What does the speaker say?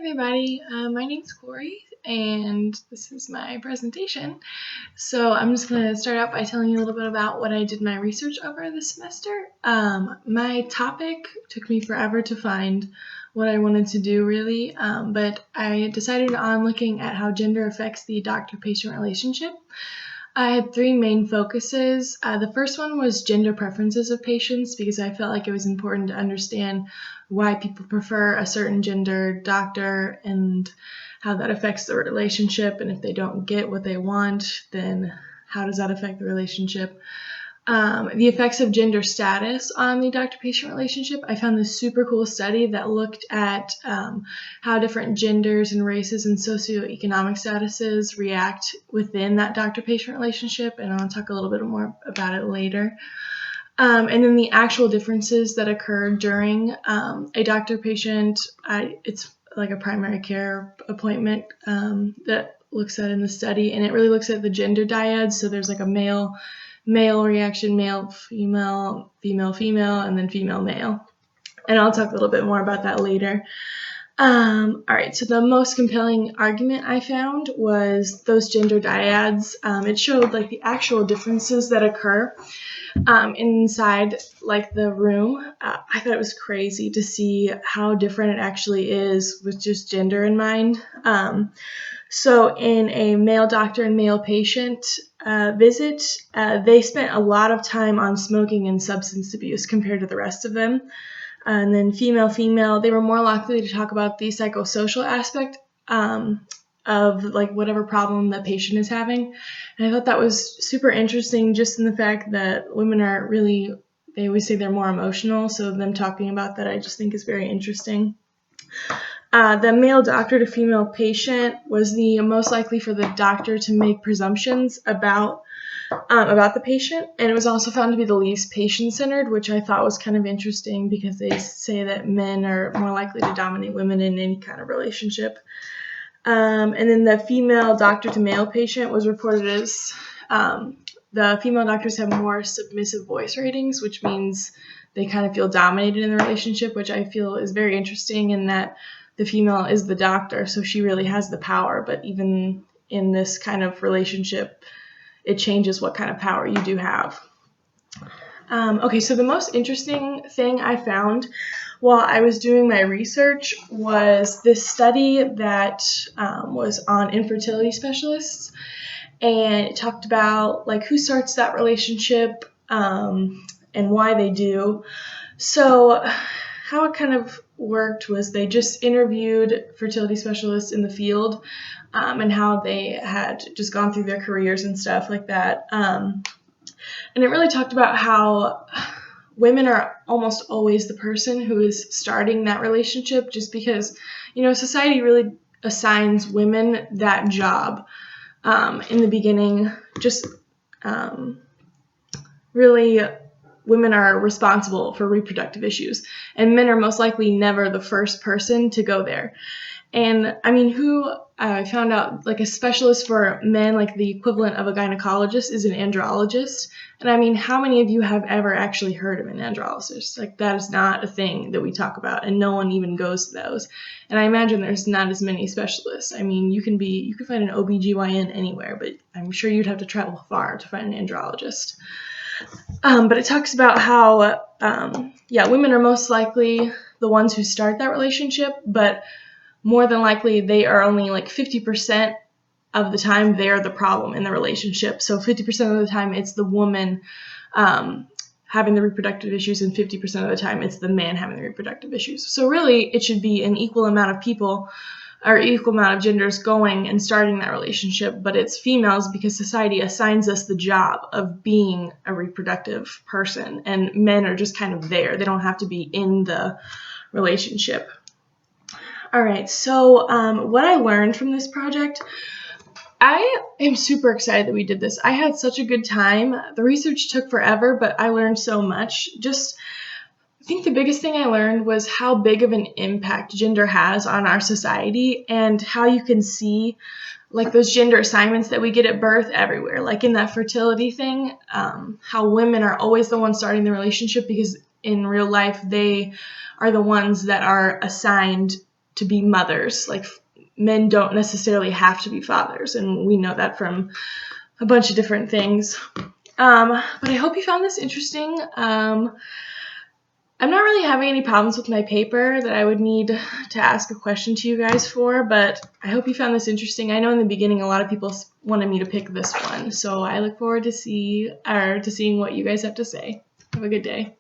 Everybody, my name's Corey, and this is my presentation. So I'm just going to start out by telling you a little bit about what I did my research over this semester. My topic took me forever to find what I wanted to do, really, but I decided on looking at how gender affects the doctor-patient relationship. I had three main focuses. The first one was gender preferences of patients, because I felt like it was important to understand why people prefer a certain gender doctor and how that affects the relationship, and if they don't get what they want, then how does that affect the relationship? The effects of gender status on the doctor-patient relationship. I found this super cool study that looked at how different genders and races and socioeconomic statuses react within that doctor-patient relationship, and I'll talk a little bit more about it later. And then the actual differences that occur during a doctor-patient, it's like a primary care appointment that looks at in the study, and it really looks at the gender dyads. So there's like a male reaction, male, female, and then female, male. And I'll talk a little bit more about that later. All right, so the most compelling argument I found was those gender dyads. It showed like the actual differences that occur inside like the room. I thought it was crazy to see how different it actually is with just gender in mind. So in a male doctor and male patient visit, they spent a lot of time on smoking and substance abuse compared to the rest of them. And then female, they were more likely to talk about the psychosocial aspect of like whatever problem the patient is having. And I thought that was super interesting, just in the fact that women are really, they always say they're more emotional, so them talking about that I just think is very interesting. The male doctor to female patient was the most likely for the doctor to make presumptions about the patient, and it was also found to be the least patient-centered, which I thought was kind of interesting because they say that men are more likely to dominate women in any kind of relationship. And then the female doctor to male patient was reported as the female doctors have more submissive voice ratings, which means they kind of feel dominated in the relationship, which I feel is very interesting in that the female is the doctor, so she really has the power, but even in this kind of relationship, it changes what kind of power you do have. Okay, so the most interesting thing I found while I was doing my research was this study that was on infertility specialists, and it talked about like who starts that relationship and why they do. So how it kind of worked was they just interviewed fertility specialists in the field and how they had just gone through their careers and stuff like that. And it really talked about how women are almost always the person who is starting that relationship, just because, you know, society really assigns women that job in the beginning. Just really, women are responsible for reproductive issues, and men are most likely never the first person to go there. And I mean, I found out like a specialist for men, like the equivalent of a gynecologist, is an andrologist. And I mean, how many of you have ever actually heard of an andrologist? Like, that is not a thing that we talk about, and no one even goes to those. And I imagine there's not as many specialists. I mean, you can find an OBGYN anywhere, but I'm sure you'd have to travel far to find an andrologist. But it talks about how, women are most likely the ones who start that relationship, but more than likely they are only like 50% of the time they're the problem in the relationship. So 50% of the time it's the woman having the reproductive issues, and 50% of the time it's the man having the reproductive issues. So really it should be an equal amount of people or equal amount of genders going and starting that relationship, but it's females because society assigns us the job of being a reproductive person, and men are just kind of there. They don't have to be in the relationship. All right, so what I learned from this project, I am super excited that we did this. I had such a good time. The research took forever, but I learned so much. I think the biggest thing I learned was how big of an impact gender has on our society, and how you can see like those gender assignments that we get at birth everywhere. Like in that fertility thing, how women are always the ones starting the relationship because in real life they are the ones that are assigned to be mothers. Like, men don't necessarily have to be fathers, and we know that from a bunch of different things. But I hope you found this interesting. I'm not really having any problems with my paper that I would need to ask a question to you guys for, but I hope you found this interesting. I know in the beginning a lot of people wanted me to pick this one, so I look forward to seeing what you guys have to say. Have a good day.